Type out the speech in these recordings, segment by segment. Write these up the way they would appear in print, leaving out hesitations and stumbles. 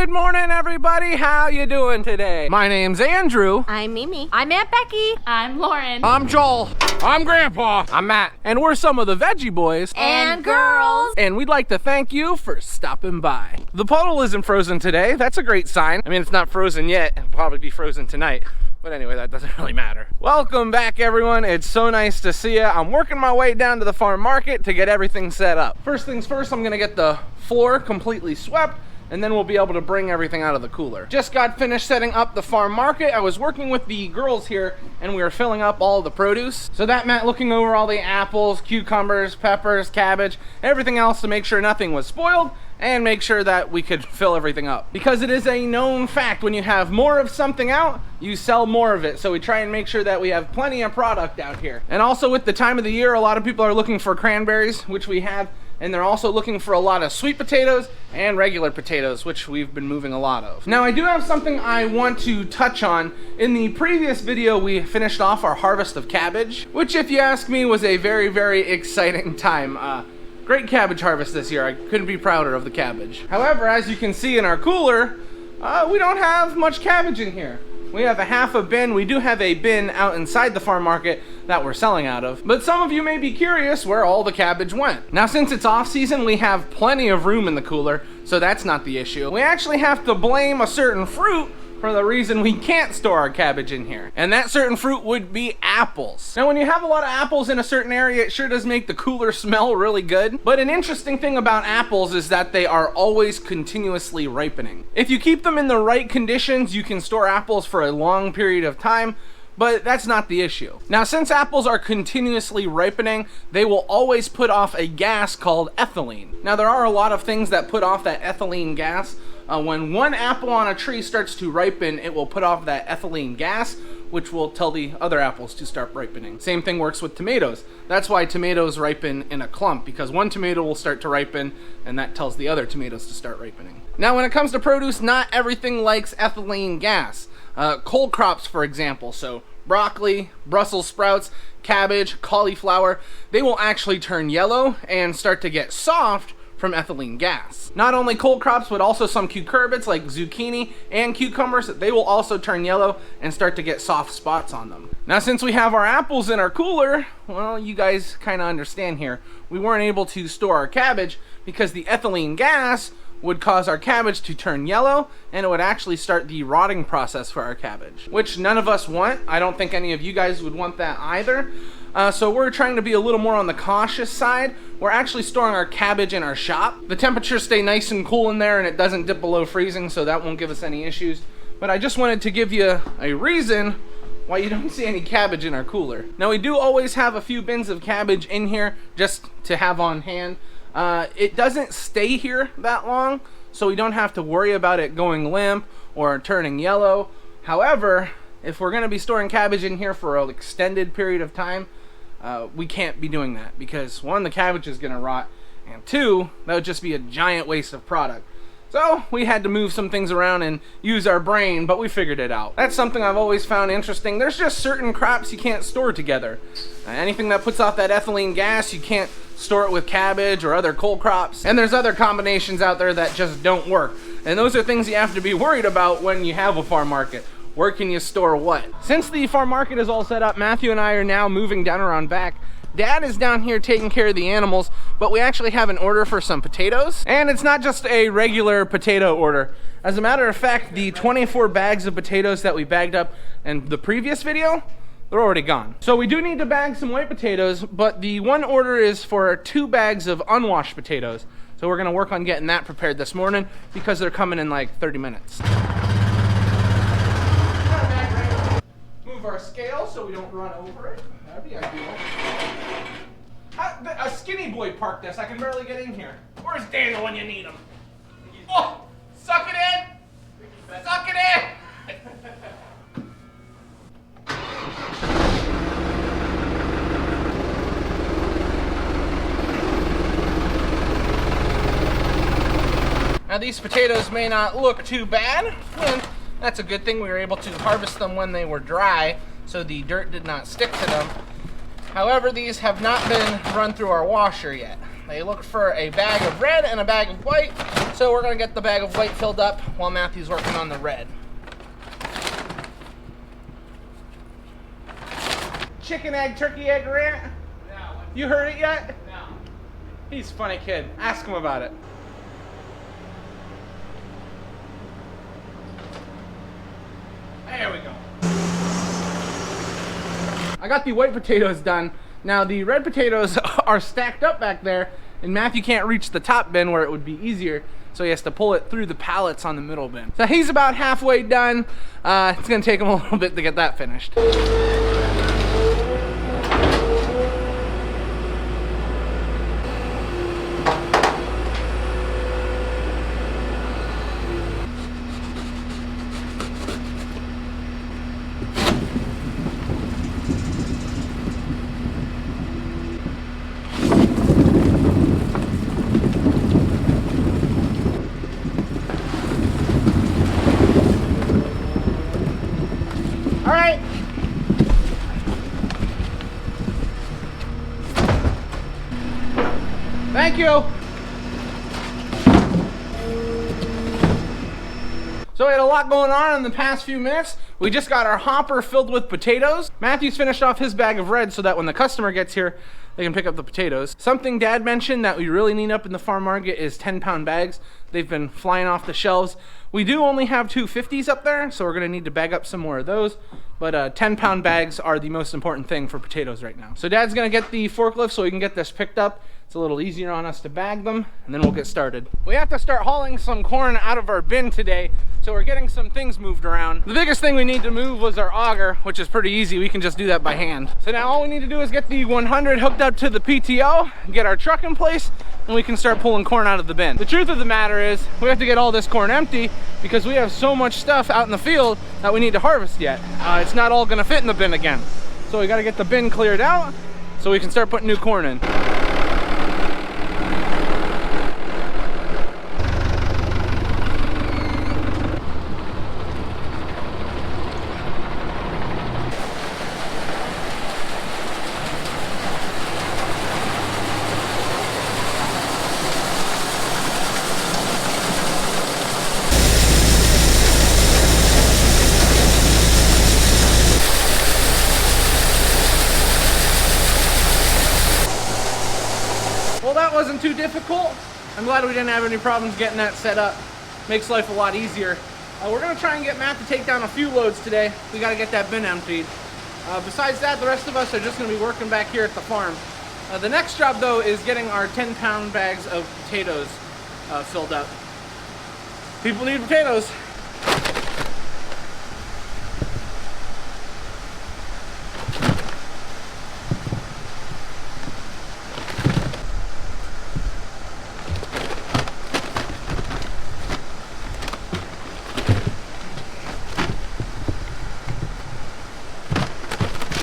Good morning, everybody. How you doing today? My name's Andrew. I'm Mimi. I'm Aunt Becky. I'm Lauren. I'm Joel. I'm Grandpa. I'm Matt. And we're some of the Veggie Boys. And girls. And we'd like to thank you for stopping by. The puddle isn't frozen today. That's a great sign. I mean, it's not frozen yet. It'll probably be frozen tonight. But anyway, that doesn't really matter. Welcome back, everyone. It's so nice to see you. I'm working my way down to the farm market to get everything set up. First things first, I'm gonna get the floor completely swept, and then we'll be able to bring everything out of the cooler. Just got finished setting up the farm market. I was working with the girls here, and we were filling up all the produce. So that meant looking over all the apples, cucumbers, peppers, cabbage, everything else to make sure nothing was spoiled, and make sure that we could fill everything up. Because it is a known fact, when you have more of something out, you sell more of it. So we try and make sure that we have plenty of product out here. And also with the time of the year, a lot of people are looking for cranberries, which we have, and they're also looking for a lot of sweet potatoes and regular potatoes, which we've been moving a lot of. Now I do have something I want to touch on. In the previous video, we finished off our harvest of cabbage, which if you ask me was a very, very exciting time. Great cabbage harvest this year. I couldn't be prouder of the cabbage. However, as you can see in our cooler, we don't have much cabbage in here. We have a half a bin. We do have a bin out inside the farm market that we're selling out of. But some of you may be curious where all the cabbage went. Now, since it's off season, we have plenty of room in the cooler, so that's not the issue. We actually have to blame a certain fruit for the reason we can't store our cabbage in here. And that certain fruit would be apples. Now, when you have a lot of apples in a certain area, it sure does make the cooler smell really good. But an interesting thing about apples is that they are always continuously ripening. If you keep them in the right conditions, you can store apples for a long period of time, but that's not the issue. Now, since apples are continuously ripening, they will always put off a gas called ethylene. Now, there are a lot of things that put off that ethylene gas. When one apple on a tree starts to ripen, it will put off that ethylene gas, which will tell the other apples to start ripening. Same thing works with tomatoes. That's why tomatoes ripen in a clump, because one tomato will start to ripen, and that tells the other tomatoes to start ripening. Now, when it comes to produce, not everything likes ethylene gas. Cold crops, for example, so broccoli, Brussels sprouts, cabbage, cauliflower, they will actually turn yellow and start to get soft from ethylene gas. Not only cold crops, but also some cucurbits like zucchini and cucumbers, they will also turn yellow and start to get soft spots on them. Now, since we have our apples in our cooler, well, you guys kind of understand here. We weren't able to store our cabbage because the ethylene gas would cause our cabbage to turn yellow, and it would actually start the rotting process for our cabbage, which none of us want. I don't think any of you guys would want that either. So we're trying to be a little more on the cautious side. We're actually storing our cabbage in our shop. The temperatures stay nice and cool in there, and it doesn't dip below freezing, so that won't give us any issues. But I just wanted to give you a reason why you don't see any cabbage in our cooler. Now, we do always have a few bins of cabbage in here just to have on hand. It doesn't stay here that long, so we don't have to worry about it going limp or turning yellow. However, if we're gonna be storing cabbage in here for an extended period of time, we can't be doing that because one, the cabbage is gonna rot, and two, that would just be a giant waste of product. So we had to move some things around and use our brain, but we figured it out. That's something I've always found interesting. There's just certain crops you can't store together. Anything that puts off that ethylene gas, you can't store it with cabbage or other cold crops. And there's other combinations out there that just don't work. And those are things you have to be worried about when you have a farm market. Where can you store what? Since the farm market is all set up, Matthew and I are now moving down around back. Dad is down here taking care of the animals, but we actually have an order for some potatoes. And it's not just a regular potato order. As a matter of fact, the 24 bags of potatoes that we bagged up in the previous video, they're already gone. So we do need to bag some white potatoes, but the one order is for 2 bags of unwashed potatoes. So we're gonna work on getting that prepared this morning because they're coming in like 30 minutes. Move our scale so we don't run over it. That'd be ideal. A skinny boy parked this. I can barely get in here. Where's Daniel when you need him? Oh, suck it in! Suck it in! Now, these potatoes may not look too bad, and that's a good thing. We were able to harvest them when they were dry, so the dirt did not stick to them. However, these have not been run through our washer yet. They looked for a bag of red and a bag of white, so we're gonna get the bag of white filled up while Matthew's working on the red. Chicken egg, turkey egg rant? No. You heard it yet? No. He's a funny kid. Ask him about it. There we go. I got the white potatoes done. Now the red potatoes are stacked up back there, and Matthew can't reach the top bin where it would be easier, so he has to pull it through the pallets on the middle bin. So he's about halfway done. It's gonna take him a little bit to get that finished. All right. Thank you. So we had a lot going on in the past few minutes. We just got our hopper filled with potatoes. Matthew's finished off his bag of red so that when the customer gets here, they can pick up the potatoes. Something Dad mentioned that we really need up in the farm market is 10-pound bags. They've been flying off the shelves. We do only have 2 50s up there, so we're gonna need to bag up some more of those. But 10-pound bags are the most important thing for potatoes right now. So Dad's gonna get the forklift so we can get this picked up. It's a little easier on us to bag them, and then we'll get started. We have to start hauling some corn out of our bin today, so we're getting some things moved around. The biggest thing we need to move was our auger, which is pretty easy. We can just do that by hand. So now all we need to do is get the 100 hooked up to the PTO, get our truck in place, and we can start pulling corn out of the bin. The truth of the matter is, we have to get all this corn empty because we have so much stuff out in the field that we need to harvest yet. It's not all gonna fit in the bin again. So we gotta get the bin cleared out so we can start putting new corn in. Well, that wasn't too difficult. I'm glad we didn't have any problems getting that set up. Makes life a lot easier. We're gonna try and get Matt to take down a few loads today. We gotta get that bin emptied. Besides that, the rest of us are just gonna be working back here at the farm. The next job though is getting our 10-pound bags of potatoes filled up. People need potatoes.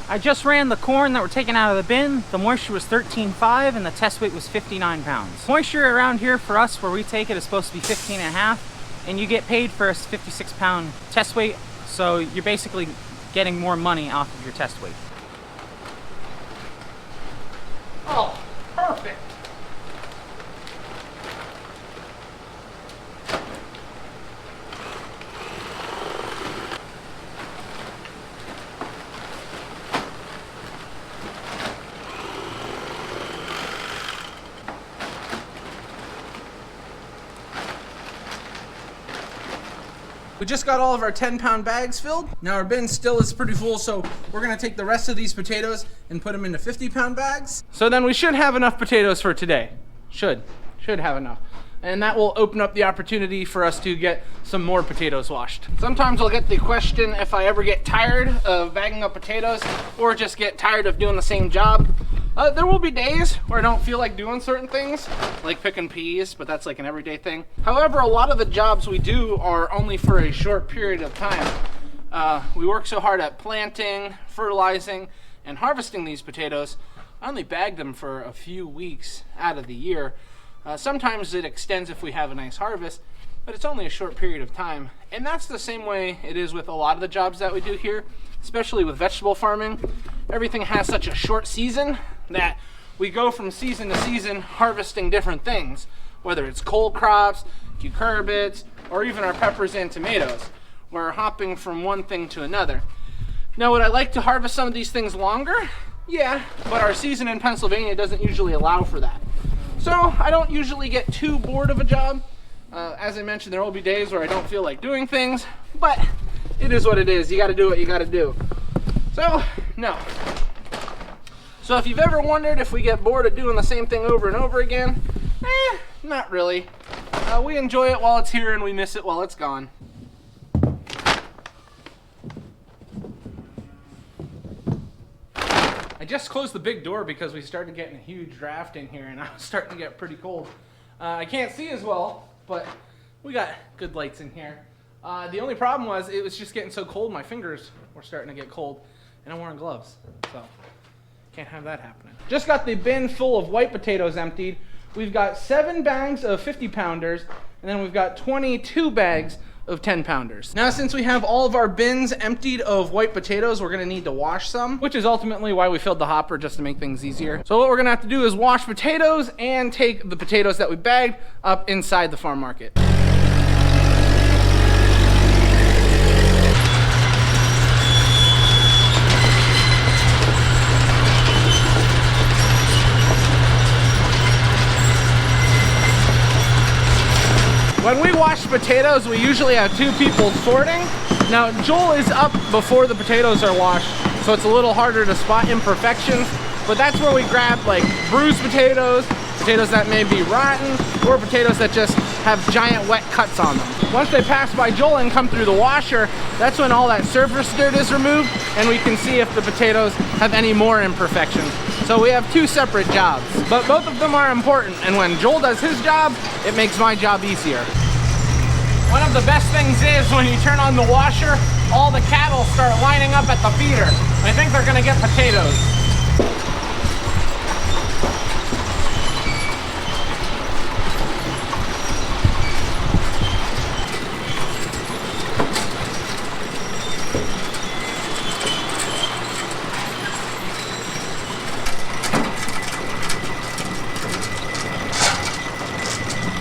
I just ran the corn that we're taking out of the bin. The moisture was 13.5 and the test weight was 59 pounds. Moisture around here for us where we take it is supposed to be 15.5, and you get paid for a 56-pound test weight, so you're basically getting more money off of your test weight. Oh, perfect. We just got all of our 10-pound bags filled. Now our bin still is pretty full, so we're gonna take the rest of these potatoes and put them into 50-pound bags. So then we should have enough potatoes for today. Should have enough. And that will open up the opportunity for us to get some more potatoes washed. Sometimes I'll get the question if I ever get tired of bagging up potatoes or just get tired of doing the same job. There will be days where I don't feel like doing certain things, like picking peas, but that's like an everyday thing. However, a lot of the jobs we do are only for a short period of time. We work so hard at planting, fertilizing, and harvesting these potatoes. I only bag them for a few weeks out of the year. Sometimes it extends if we have a nice harvest, but it's only a short period of time. And that's the same way it is with a lot of the jobs that we do here, especially with vegetable farming. Everything has such a short season that we go from season to season harvesting different things, whether it's cole crops, cucurbits, or even our peppers and tomatoes. We're hopping from one thing to another. Now, would I like to harvest some of these things longer? Yeah, but our season in Pennsylvania doesn't usually allow for that. So I don't usually get too bored of a job. As I mentioned, there will be days where I don't feel like doing things, but it is what it is. You gotta do what you gotta do. So, no. So if you've ever wondered if we get bored of doing the same thing over and over again, not really. We enjoy it while it's here and we miss it while it's gone. I just closed the big door because we started getting a huge draft in here and I was starting to get pretty cold. I can't see as well, but we got good lights in here. The only problem was it was just getting so cold, my fingers were starting to get cold, and I'm wearing gloves, so can't have that happening. Just got the bin full of white potatoes emptied. We've got 7 bags of 50-pounders, and then we've got 22 bags of 10-pounders. Now, since we have all of our bins emptied of white potatoes, we're gonna need to wash some, which is ultimately why we filled the hopper, just to make things easier. So what we're gonna have to do is wash potatoes and take the potatoes that we bagged up inside the farm market. When we wash potatoes, we usually have 2 people sorting. Now, Joel is up before the potatoes are washed, so it's a little harder to spot imperfections, but that's where we grab like bruised potatoes, potatoes that may be rotten, or potatoes that just have giant wet cuts on them. Once they pass by Joel and come through the washer, that's when all that surface dirt is removed, and we can see if the potatoes have any more imperfections. So we have 2 separate jobs, but both of them are important, and when Joel does his job, it makes my job easier. One of the best things is when you turn on the washer, all the cattle start lining up at the feeder. I think they're gonna get potatoes.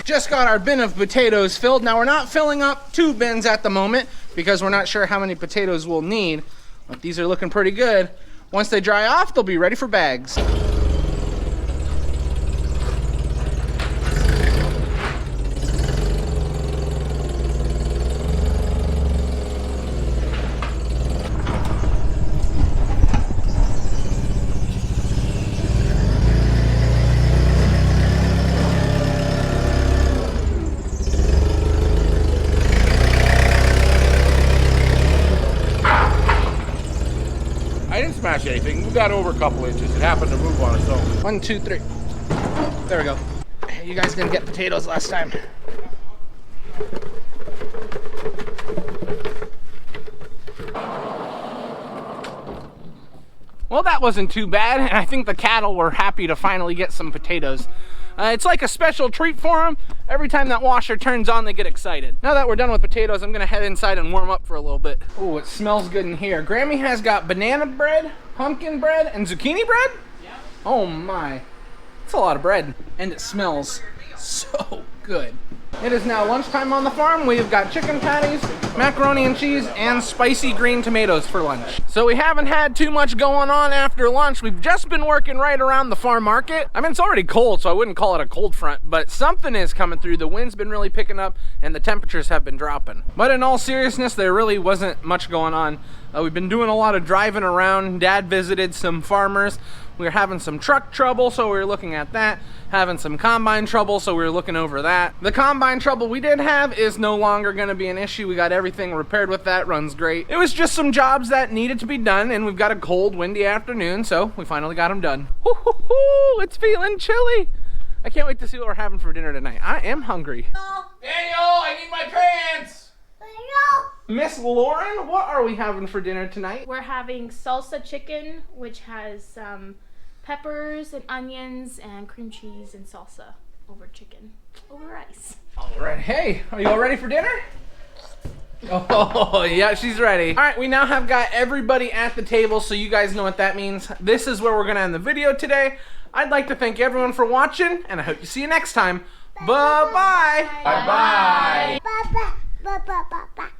Just got our bin of potatoes filled. Now, we're not filling up 2 bins at the moment because we're not sure how many potatoes we'll need, but these are looking pretty good. Once they dry off, they'll be ready for bags. I didn't smash anything. We got over a couple inches. It happened to move on its own. 1, 2, 3. There we go. You guys didn't get potatoes last time. Well, that wasn't too bad, and I think the cattle were happy to finally get some potatoes. It's like a special treat for them. Every time that washer turns on, they get excited. Now that we're done with potatoes, I'm gonna head inside and warm up for a little bit. Oh, it smells good in here. Grammy has got banana bread, pumpkin bread, and zucchini bread? Yeah. Oh my. It's a lot of bread, and it smells so good. It is now lunchtime on the farm. We've got chicken patties, macaroni and cheese, and spicy green tomatoes for lunch. So we haven't had too much going on after lunch. We've just been working right around the farm market. I mean, it's already cold, so I wouldn't call it a cold front, but something is coming through. The wind's been really picking up, and the temperatures have been dropping. But in all seriousness, there really wasn't much going on. We've been doing a lot of driving around. Dad visited some farmers. We were having some truck trouble, so we were looking at that. Having some combine trouble, so we were looking over that. The combine trouble we did have is no longer gonna be an issue. We got everything repaired with that, runs great. It was just some jobs that needed to be done, and we've got a cold, windy afternoon, so we finally got them done. Woo-hoo-hoo, it's feeling chilly. I can't wait to see what we're having for dinner tonight. I am hungry. Daniel, I need my pants! Miss Lauren, what are we having for dinner tonight? We're having salsa chicken, which has peppers and onions and cream cheese and salsa over chicken, over rice. All right, hey, are you all ready for dinner? Oh, yeah, she's ready. All right, we now have got everybody at the table, so you guys know what that means. This is where we're gonna end the video today. I'd like to thank everyone for watching, and I hope to see you next time. Bye-bye. Bye-bye. Ba ba ba ba ba.